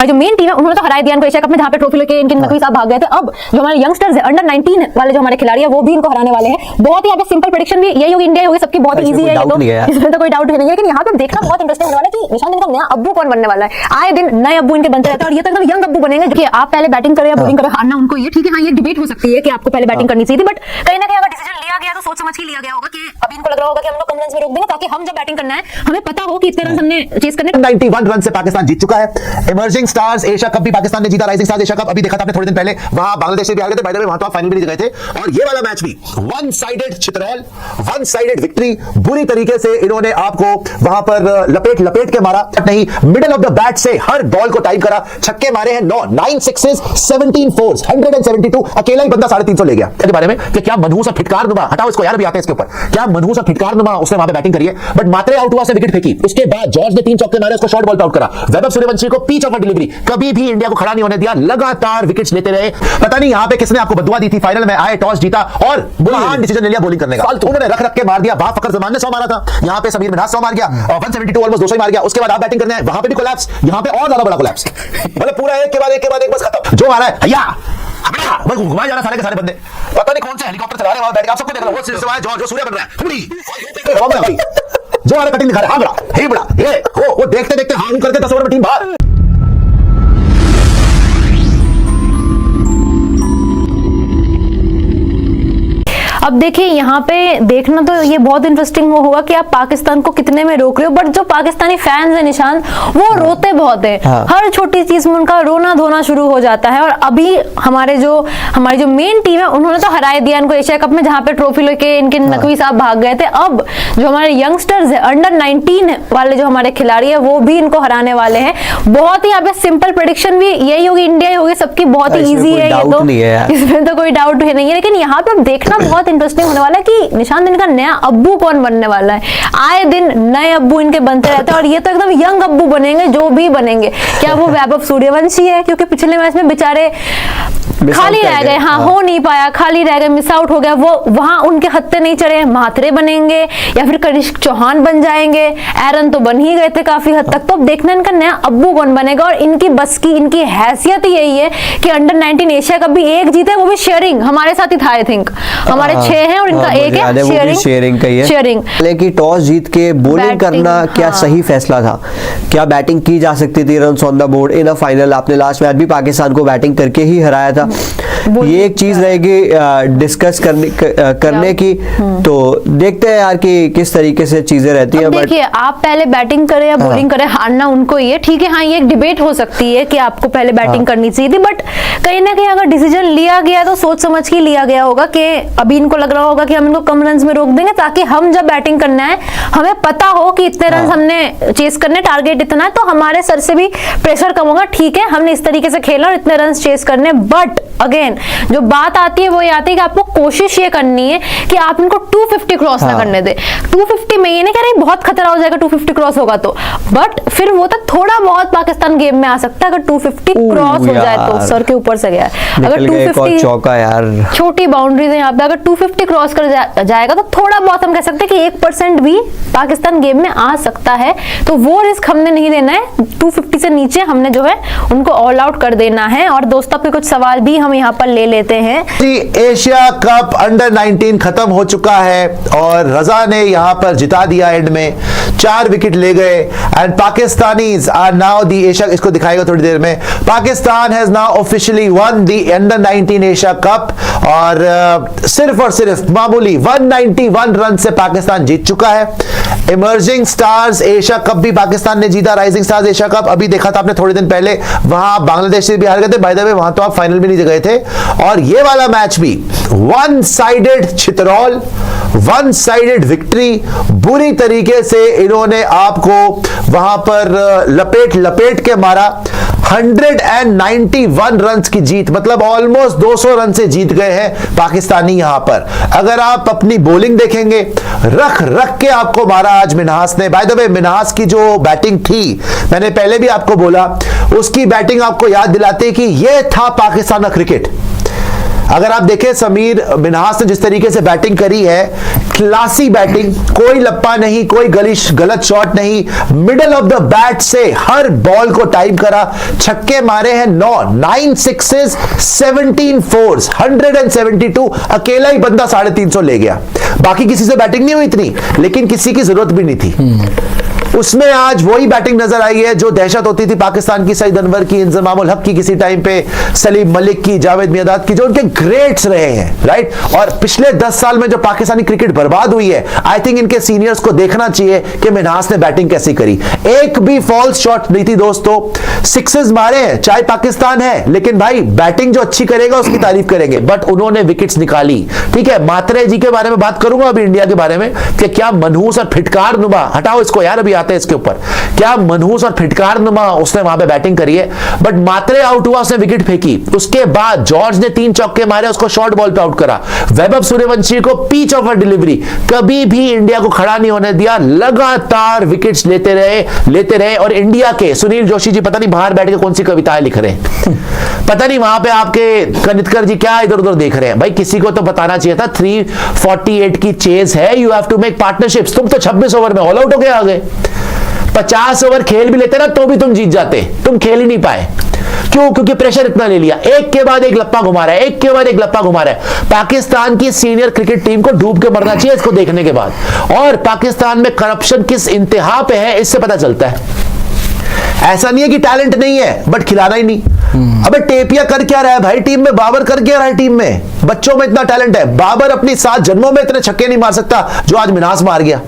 जो main team है उन्होंने तो हराया दिया इनको एशिया कप में, जहां पे ट्रॉफी लेके इनके नकवी साहब भाग गए थे। अब जो हमारे यंगस्टर्स है अंडर 19 वाले जो हमारे खिलाड़ी है वो भी इनको हराने वाले हैं। बहुत ही यहाँ पे सिंपल प्रेडिक्शन भी यही होगी, इंडिया होगी, सबकी बहुत इजी है, इसमें तो कोई डाउट नहीं है। लेकिन यहाँ पे देखना बहुत इंटरेस्टिंग होने वाला है कि निशान इनका नया अब्बू कौन बनने वाला है। आए दिन नए अब्बू इनके बनते रहते हैं और ये तो एकदम यंग अब्बू बनेंगे। देखिए आप पहले बैटिंग करें या बॉलिंग करें, हारना उनको ये ठीक है। हाँ ये डिबेट हो सकती है कि आपको पहले बैटिंग करनी चाहिए थी, बट कहीं ना कहीं अगर डिसीजन लिया गया तो सोच समझ के लिया गया होगा कि अभी इनको लग रहा होगा कि हम लोग कम रन में रोक देंगे ताकि हम जब बैटिंग करना है हमें पता हो कि इतने रन हमने चेस करने। 91 रन से पाकिस्तान जीत चुका है। इमर्जिंग स्टार्स एशिया कप भी पाकिस्तान ने जीता, राइजिंग स्टार्स एशिया कप अभी देखा था आपने थोड़े दिन पहले, वहां बांग्लादेश से भी आ गए थे, बाय द वे वहां तो आप फाइनल भी नहीं गए थे। और ये वाला मैच भी वन साइडेड चित्रौल, वन साइडेड विक्ट्री, बुरी तरीके से इन्होंने आपको वहां पर लपेट के मारा। नहीं, मिडिल ऑफ द बैट से हर बॉल को टाइम करा, छक्के मारे हैं 9 सिक्सेस 17 फोर्स 172, अकेला ही बंदा 350 ले गया। के बारे में कि क्या मनहूस और फिटकार नुमा, हटाओ इसको यार, अभी आते हैं इसके ऊपर, क्या मनहूस और फिटकार नुमा उसने वहां पे बैटिंग करी है, बट मात्रे आउट हुआ से विकेट फेंकी। उसके बाद जॉर्ज ने 3 चौके मारे, उसको शॉर्ट बॉल पे आउट करा। वैभव सूर्यवंशी को पिच ऑफ डिलीवरी, कभी भी इंडिया को खड़ा नहीं होने दिया, लगातार विकेट्स लेते रहे। पता नहीं यहां पे किसने आपको बदुआ दी थी, फाइनल में आए, टॉस जीता और महान डिसीजन ले लिया बॉलिंग करने का। उन्होंने रख के मार दिया। बाप फकर जमान ने 100 मारा था, यहां पे समीर मिन्हास 100 मार गया, 172 ऑलमोस्ट 200 ही मार गया। उसके बाद आप बैटिंग करने आए, वहां पे भी कोलैप्स, यहां पे और ज्यादा बड़ा कोलैप्स, मतलब पूरा एक के बाद एक बस खत्म। जो आ रहा है भैया बस घुमाए जा रहा सारे के सारे बंदे, पता नहीं कौन से हेलीकॉप्टर चला रहे हैं वहां बैठ के, आप सबको देख रहा हूं, वो सिलसिला है जो सूर्य बन रहा है, जो आ रहा कटिंग दिखा रहा है, हाँ बड़ा हे बड़ा ये वो देखते देखते हाँ करके 10 ओवर में टीम बाहर। अब देखिए यहाँ पे देखना तो ये बहुत इंटरेस्टिंग होगा कि आप पाकिस्तान को कितने में रोक रहे हो, बट जो पाकिस्तानी फैंस हैं निशान वो रोते बहुत है। हाँ। हर छोटी चीज में उनका रोना धोना शुरू हो जाता है। और अभी हमारी जो मेन टीम है उन्होंने तो हराया दिया इनको एशिया कप में, जहां पे ट्रॉफी लेके इनके नकवी साहब भाग गए थे। अब जो हमारे यंगस्टर्स है अंडर 19 वाले जो हमारे खिलाड़ी है वो भी इनको हराने वाले हैं। बहुत ही यहाँ पे सिंपल प्रेडिक्शन भी यही होगी, इंडिया होगी, सबकी बहुत ही ईजी है, ये तो इसमें तो कोई डाउट नहीं है। लेकिन यहाँ पे देखना बहुत इंटरेस्टिंग होने वाला है कि निशान इनका नया अब्बू कौन बनने वाला है। आए दिन नए अब्बू इनके बनते रहते हैं और ये तो एकदम यंग अब्बू बनेंगे जो भी बनेंगे। क्या वो वैभव सूर्यवंशी है, क्योंकि पिछले मैच में बेचारे खाली रह गए, हाँ हो नहीं पाया, खाली रह गए, मिस आउट हो गया, वो वहां उनके हत्थे नहीं चढ़े, माथरे बनेंगे या फिर कनिष्क चौहान बन जाएंगे, एरन तो बन ही गए थे काफी हद तक। तो अब देखना इनका नया अब्बू कौन बनेगा। और इनकी बस की इनकी हैसियत ही यही है कि अंडर 19 एशिया कप भी एक जीते, वो भी शेयरिंग हमारे साथ ही था। आई थिंक हमारे 6 हैं और इनका एक है शेयरिंग। लेकिन टॉस जीत के बॉलिंग करना क्या सही फैसला था? क्या बैटिंग की जा सकती थी? Runs on the board in a final, आपने लास्ट मैच भी पाकिस्तान को बैटिंग करके ही हराया था। ये एक चीज रहेगी डिस्कस करने की, तो देखते हैं यार कि किस तरीके से चीजें रहती हैं। देखिए आप पहले बैटिंग करें या बॉलिंग करें, हारना उनको ये ठीक है। हाँ ये एक डिबेट हो सकती है कि आपको पहले बैटिंग करनी चाहिए थी, बट कहीं ना कहीं अगर डिसीजन लिया गया तो सोच समझ के लिया गया होगा कि अभी इनको लग रहा होगा कि हम इनको कम रन में रोक देंगे ताकि हम जब बैटिंग करना है हमें पता हो कि इतने रन हमने चेस करने, टारगेट इतना है, तो हमारे सर से भी प्रेशर कम होगा। ठीक है हमने इस तरीके से खेला और इतने रन चेस करने, बट अगेन जो बात आती है वो ये आती है कि आपको कोशिश ये करनी है कि आप इनको 250 क्रॉस ना करने दे। 250 में ये नहीं कह रही बहुत खतरा हो जाएगा 250 क्रॉस होगा तो, बट फिर वो तो थोड़ा बहुत पाकिस्तान गेम में आ सकता है अगर 250 क्रॉस हो जाए तो। सर के ऊपर से गया अगर 250 चौका यार, छोटी बाउंड्रीज है यहाँ पे, अगर 250 क्रॉस कर जाएगा तो थोड़ा बहुत हम कह सकते हैं कि 1% भी पाकिस्तान गेम में आ सकता है। तो वो रिस्क हमने नहीं लेना है। 250 से नीचे हमने जो है उनको ऑल आउट कर देना है। और दोस्तों पे कुछ सवाल भी हम यहाँ पर ले लेते हैं। एशिया कप अंडर 19 खत्म हो चुका है और रजा ने यहां पर जिता दिया। एंड में 4 विकेट ले गए and Pakistanis are now the Asia, इसको दिखाएगा थोड़ी देर में। Pakistan has now officially won the under 19 Asia cup और सिर्फ और सिर्फ मामूली 191 रन से पाकिस्तान जीत चुका है। इमर्जिंग स्टार्स एशिया कप भी पाकिस्तान ने जीता, राइजिंग स्टार्स एशिया कप अभी देखा था आपने थोड़े दिन पहले, वहां बांग्लादेश से भी हार गए थे, बाय द वे वहां तो आप फाइनल भी नहीं गए थे। और ये वाला मैच भी वन साइडेड चित्रौल, वन साइडेड विक्ट्री, बुरी तरीके से इन्होंने आपको वहां पर लपेट के मारा। 191 रन की जीत, मतलब ऑलमोस्ट 200 रन से जीत गए हैं पाकिस्तानी यहां पर। अगर आप अपनी बॉलिंग देखेंगे, रख के आपको मारा आज मिन्हास ने। बाय द वे मिन्हास की जो बैटिंग थी, मैंने पहले भी आपको बोला, उसकी बैटिंग आपको याद दिलाती है कि यह था पाकिस्तान का क्रिकेट। अगर आप देखें समीर मिन्हास ने जिस तरीके से बैटिंग करी है, क्लासी बैटिंग, कोई लप्पा नहीं, कोई गलत शॉट नहीं, मिडल ऑफ द बैट से हर बॉल को टाइम करा, छक्के मारे हैं 9 सिक्सेस 17 फोर्स, 172, अकेला ही बंदा 350 ले गया। बाकी किसी से बैटिंग नहीं हुई इतनी, लेकिन किसी की जरूरत भी नहीं थी। उसमें आज वही बैटिंग नजर आई है जो दहशत होती थी पाकिस्तान की, सईद अनवर की, इंजमामुल हक की किसी टाइम पे, सलीम मलिक की, जावेद मियादाद की, जो उनके ग्रेट्स रहे हैं, राइट। और पिछले 10 साल में जो पाकिस्तानी क्रिकेट बर्बाद हुई है, आई थिंक इनके सीनियर्स को देखना चाहिए कि मिन्हास ने बैटिंग कैसी करी। एक भी फॉल्स शॉट नहीं थी दोस्तों, सिक्सेस मारे हैं, चाहे पाकिस्तान है, लेकिन भाई बैटिंग जो अच्छी करेगा उसकी तारीफ करेंगे, बट उन्होंने विकेट्स निकाली। ठीक है, मात्रे जी के बारे में बात करूंगा अभी इंडिया के बारे में, कि क्या मनहूस और फिटकार नुमा, हटाओ इसको यार, अभी आते हैं इसके ऊपर, क्या मनहूस और फिटकार नुमा उसने वहां पे बैटिंग करी है, बट मात्रे आउट हुआ, उसने विकेट फेंकी। उसके बाद जॉर्ज ने 3 चौके मारे, उसको शॉर्ट बॉल पे आउट करा। वैभव सूर्यवंशी को पिच ऑफ डिलीवरी, कभी भी इंडिया को खड़ा नहीं होने दिया, लगातार विकेट्स लेते रहे। और इंडिया के सुनील जोशी जी पता नहीं बाहर बैठ के कौन सी कविताएं लिख रहे हैं, पता नहीं वहां पे आपके कनितकर जी क्या इधर उधर देख रहे हैं। भाई किसी को तो बताना चाहिए था, 348 की चेज है, you have to make partnerships. तुम तो 26 ओवर में ऑल आउट होके आ गए, 50 ओवर खेल भी लेते ना तो भी तुम जीत जाते, तुम खेल ही नहीं पाए। क्यों? क्योंकि प्रेशर इतना ले लिया, एक के बाद एक लप्पा घुमा रहा है, एक के बाद एक लप्पा घुमा रहा है। पाकिस्तान की सीनियर क्रिकेट टीम को डूब के मरना चाहिए इसको देखने के बाद। और पाकिस्तान में करप्शन किस इंतहा पे है इससे पता चलता है। ऐसा नहीं है कि टैलेंट नहीं है, बट खिलाना ही नहीं। अबे टेपिया कर क्या रहा है भाई टीम में, बाबर कर क्या रहा है टीम में? बच्चों में इतना टैलेंट है, बाबर अपनी 7 जन्मों में इतने छक्के नहीं मार सकता जो आज मिन्हास मार गया।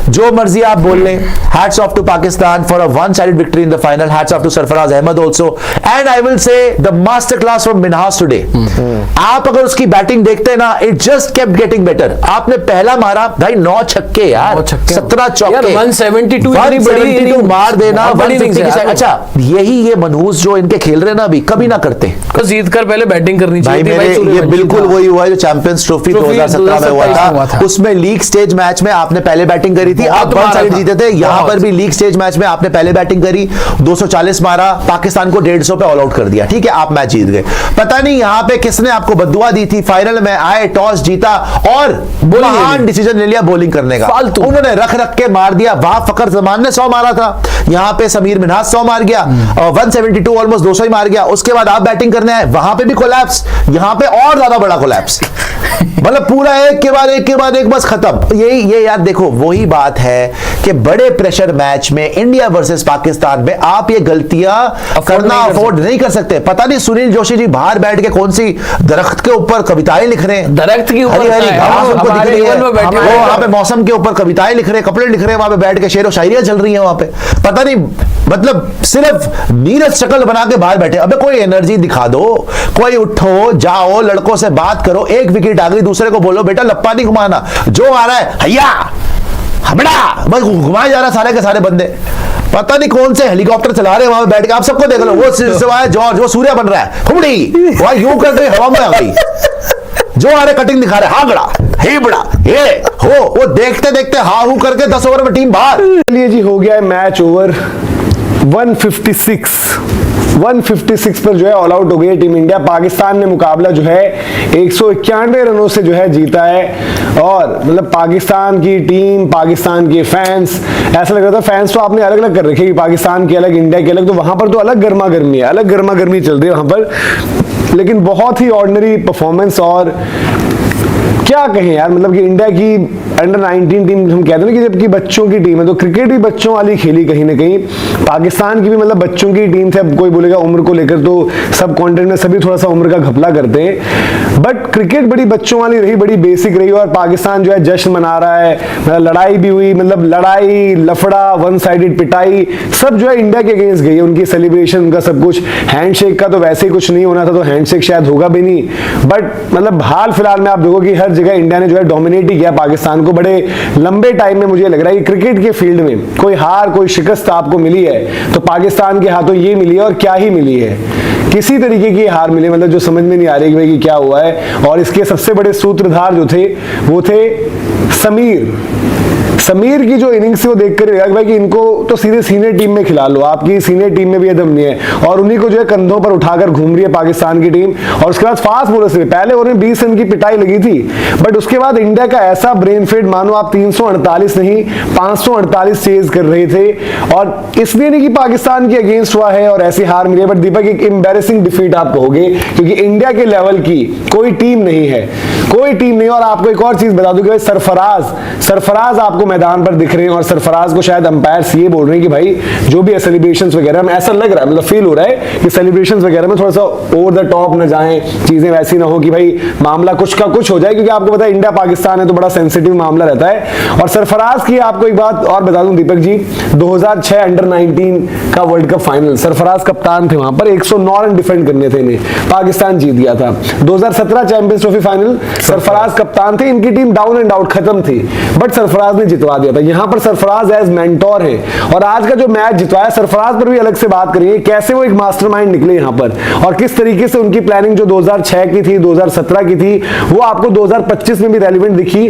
जो मर्जी आप बोल लें, hats off to Pakistan for a one sided victory in the final, hats off to Sarfaraz Ahmed also, and I will say the master class from Minhas today. आप अगर उसकी बैटिंग देखते हैं ना, it just kept getting better. आपने पहला मारा भाई 9 छक्के यार, 17 चौके, 172 मार देना, 150 के साथ। अच्छा ये मनहूस जो इनके खेल रहे ना अभी, कभी ना करते, जीत कर पहले बैटिंग करनी चाहिए। ये बिल्कुल वही हुआ जो चैंपियंस ट्रॉफी 2017 में हुआ था। उसमें लीग स्टेज मैच में आपने पहले बैटिंग करी थी, आप 1 साइड जीते थे। यहां पर भी लीग स्टेज मैच में आपने पहले बैटिंग करी, 240 मारा, पाकिस्तान को 150 पे ऑल आउट कर दिया। ठीक है, आप मैच जीत गए। पता नहीं यहां पे किसने आपको बद्दुआ दी थी, फाइनल में आए, टॉस जीता और महान डिसीजन ले लिया बॉलिंग करने का, उन्होंने रख के मार दिया। वहां फकर जमान ने 100 मारा था, यहां पे समीर मिन्हास 100 मार गया, 172 ऑलमोस्ट 200 ही मार गया। उसके बाद आप बैटिंग करने आए, वहां पे भी कोलैप्स, यहां पे और ज्यादा बड़ा कोलैप्स, मतलब पूरा एक के बाद एक बस खत्म। ये यार देखो वही बात है कि बड़े प्रेशर मैच में इंडिया वर्सेस पाकिस्तान में आप ये गलतियां करना अफोर्ड नहीं कर सकते। पता नहीं सुनील जोशी जी बाहर बैठ के कौन सी दरख्त के ऊपर कविताएं लिख रहे हैं, दरख्त की हरी हरी घास उनको दिख रही है, वो वहां पे मौसम के ऊपर कविताएं लिख रहे हैं, कपड़े लिख रहे हैं, वहां पे बैठ के शेर व शायरियां चल रही हैं वहां पे। पता नहीं मतलब सिर्फ नीरज शक्ल बना के बाहर बैठे। अबे कोई एनर्जी दिखा दो, कोई उठो जाओ लड़कों से बात करो। एक विकेट आ गई, दूसरे को बोलो बेटा लप्पा नहीं घुमाना, जो आ रहा है हैया हबड़ा बस घुमाए जा रहा सारे के सारे बंदे। पता नहीं कौन से हेलीकॉप्टर चला रहे हैं वहां पे बैठ के, आप सबको देख लो। वो सिवाय जॉर्ज वो सूर्य बन रहा है, हुबड़ी वहां यूं कर रहे हवा में आ गई, जो आ रहे कटिंग दिखा रहे, हागड़ा हे बड़ा ये हो, वो देखते देखते हा हूं करके 10 ओवर में टीम बाहर। चलिए जी, हो गया है मैच ओवर। 156 पर जो है ऑल आउट हो गई है टीम इंडिया। पाकिस्तान ने मुकाबला जो है 191 रनों से जो है जीता है। और मतलब पाकिस्तान की टीम, पाकिस्तान के फैंस, ऐसा लग रहा था फैंस तो आपने अलग अलग कर रखे कि पाकिस्तान के अलग इंडिया के अलग, तो वहां पर तो अलग गर्मा गर्मी है, अलग गर्मा गर्मी चल रही है वहां पर। लेकिन बहुत ही ऑर्डिनरी परफॉर्मेंस, और क्या कहें यार, मतलब कि इंडिया की अंडर 19 टीम हम कहते हैं ना कि जबकि बच्चों की टीम है, तो क्रिकेट भी बच्चों वाली खेली कहीं ना कहीं। पाकिस्तान की भी मतलब बच्चों की टीम से, अब कोई बोलेगा उम्र को लेकर तो सब कंटेंट में सभी थोड़ा सा उम्र का घपला करते हैं, बट क्रिकेट बड़ी बच्चों वाली रही, बड़ी बेसिक रही। और पाकिस्तान जो है जश्न मना रहा है, मतलब लड़ाई भी हुई, मतलब लड़ाई लफड़ा, 1 साइडेड पिटाई, सब जो है इंडिया के अगेंस्ट गई है। उनकी सेलिब्रेशन, उनका सब कुछ, हैंडशेक का तो वैसे ही कुछ नहीं होना था, तो हैंडशेक शायद होगा भी नहीं। बट मतलब हाल फिलहाल में आप देखो कि हर जगह इंडिया ने जो है डोमिनेट ही किया पाकिस्तान को। बड़े लंबे टाइम में मुझे लग रहा है कि क्रिकेट के फील्ड में कोई हार, कोई शिकस्त आपको मिली है तो पाकिस्तान के हाथों ये मिली है, और क्या ही मिली है, किसी तरीके की हार मिली, मतलब जो समझ में नहीं आ रही कि क्या हुआ है। और इसके सबसे बड़े सूत्रधार जो थे वो थे समीर। समीर की जो इनिंग्स थी वो देखकर ही लगा कि भाई कि इनको तो सीधे सीनियर टीम में खिला लो, आपकी सीनियर टीम में भी ये दम नहीं है, और उन्हीं को जो है कंधों पर उठाकर घूम रही है पाकिस्तान की टीम। और उसके बाद फास्ट बॉलर से पहले ओवर में 20 रन की पिटाई लगी थी, बट उसके बाद इंडिया का ऐसा ब्रेन फेड, मानो आप 348 नहीं 548 चेज कर रहे थे, और इसलिए नहीं कि पाकिस्तान के अगेंस्ट हुआ है और ऐसी हार मिली है, बट दीपक एक एम्बैरेसिंग डिफीट आप कहोगे, क्योंकि इंडिया के लेवल की कोई टीम नहीं है, कोई टीम नहीं। और आपको एक और चीज बता दूं कि भाई सरफराज आपको मैदान पर दिख रहे हैं, और सरफराज को शायद अंपायर्स ये बोल रहे हैं कि भाई जो भी है सेलिब्रेशंस वगैरह में, ऐसा लग रहा है, मतलब फील हो रहा है कि सेलिब्रेशंस वगैरह में थोड़ा सा ओवर द टॉप न जाएं, चीजें वैसी ना हो कि भाई मामला कुछ का कुछ हो जाए, क्योंकि आपको पता है इंडिया पाकिस्तान है तो बड़ा सेंसिटिव मामला रहता है। और सरफराज की आपको एक बात और बता दूं दीपक जी, 2006 अंडर 19 का वर्ल्ड कप फाइनल सरफराज कप्तान थे, वहां पर 109 रन डिफेंड करने थे इन्हें, पाकिस्तान जीत गया था। 2017 चैंपियंस ट्रॉफी फाइनल सरफराज कप्तान थे, इनकी टीम डाउन एंड आउट खत्म थी, बट सरफराज ने जितवा दिया था। यहां पर सरफराज एज मेंटोर है, और आज का जो मैच जितवाया सरफराज पर भी अलग से बात करिए, कैसे वो एक मास्टरमाइंड निकले यहां पर, और किस तरीके से उनकी प्लानिंग जो 2006 की थी 2017 की थी वो आपको 2025 में भी रेलिवेंट दिखी।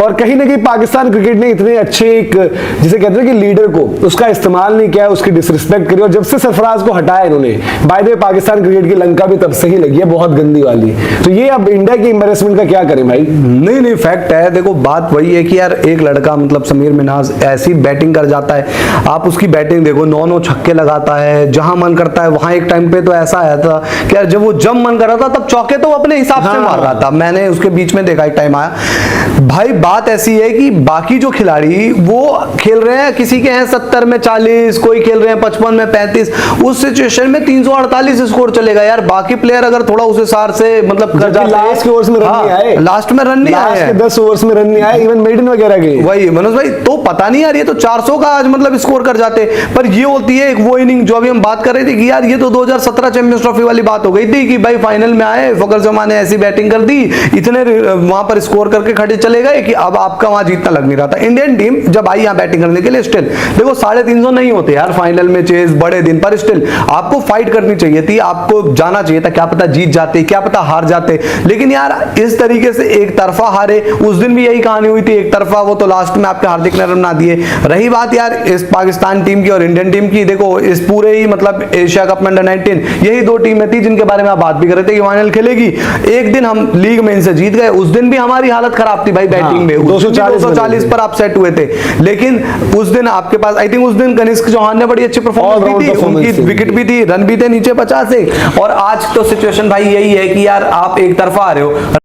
और कहीं ना कहीं पाकिस्तान क्रिकेट ने इतने अच्छे एक जिसे कहते हैं कि लीडर को उसका इस्तेमाल नहीं किया, उसकी डिसरिस्पेक्ट करी, और जब से सरफराज को हटाया इन्होंने, by the way Pakistan cricket की लंका भी तब से ही लगी है बहुत गंदी वाली। तो ये अब इंडिया की एम्बैरेसमेंट का क्या करें भाई? नहीं फैक्ट है। देखो बात वही है कि यार एक लड़का मतलब समीर मिन्हाज ऐसी बैटिंग कर जाता है, आप उसकी बैटिंग देखो, 9 छक्के लगाता है, जहां मन करता है वहां। एक टाइम पे तो ऐसा आया था कि यार जब मन कर रहा था तब चौके तो वो अपने हिसाब से मार रहा था, मैंने उसके बीच में देखा एक टाइम आया। भाई बात ऐसी है कि बाकी जो खिलाड़ी वो खेल रहे हैं, किसी के हैं 70 में 40, कोई खेल रहे हैं 55 में 35, उस सिचुएशन में 348 स्कोर चलेगा यार। बाकी प्लेयर अगर थोड़ा उस हिसाब से मतलब कर जाते हैं, लास्ट के ओवर्स में रन नहीं आए, लास्ट में रन नहीं आए, 10 ओवर्स में रन नहीं आए, इवन मेडन वगैरह के। वही मनोज भाई, तो पता नहीं यार, ये तो 400 का आज मतलब स्कोर कर जाते। पर ये होती है एक वो इनिंग जो अभी हम बात कर रहे थे कि यार ये तो 2017 चैंपियंस ट्रॉफी वाली बात हो गई थी कि भाई फाइनल में आए, फखर जमान ने ऐसी बैटिंग कर दी, इतने वहां पर स्कोर करके खड़े चले गए कि अब आपका वहां जीतना लग नहीं रहा था। इंडियन टीम जब आई यहां बैटिंग करने के लिए, स्टिल देखो 350 नहीं होते यार फाइनल में चेज बड़े दिन पर, स्टिल आपको फाइट करनी चाहिए थी, आपको जाना चाहिए था, क्या पता जीत जाते, क्या पता हार जाते। लेकिन यार इस तरीके से एक तरफा हारे, उस दिन भी यही कहानी हुई थी, एक तरफा, वो तो लास्ट में आपके हार्दिक ने रन ना दिए। रही बात यार इस पाकिस्तान टीम की और इंडियन टीम की, देखो इस पूरे ही मतलब एशिया कप में अंडर 19 यही 2 टीमें थी जिनके बारे में आप बात भी कर रहे थे कि फाइनल खेलेगी। एक दिन हम लीग में इनसे जीत गए, उस दिन भी हमारी हालत खराब थी भाई बैटिंग में, 240 पर आप सेट हुए थे। लेकिन उस दिन आपके पास आई थिंक उस दिन कनिष्क चौहान ने बड़ी अच्छी परफॉर्मेंस दी थी, उनकी विकेट भी थी, रन भी थे नीचे 50 से। और आज तो सिचुएशन भाई यही है कि यार आप एक तरफा आ रहे हो।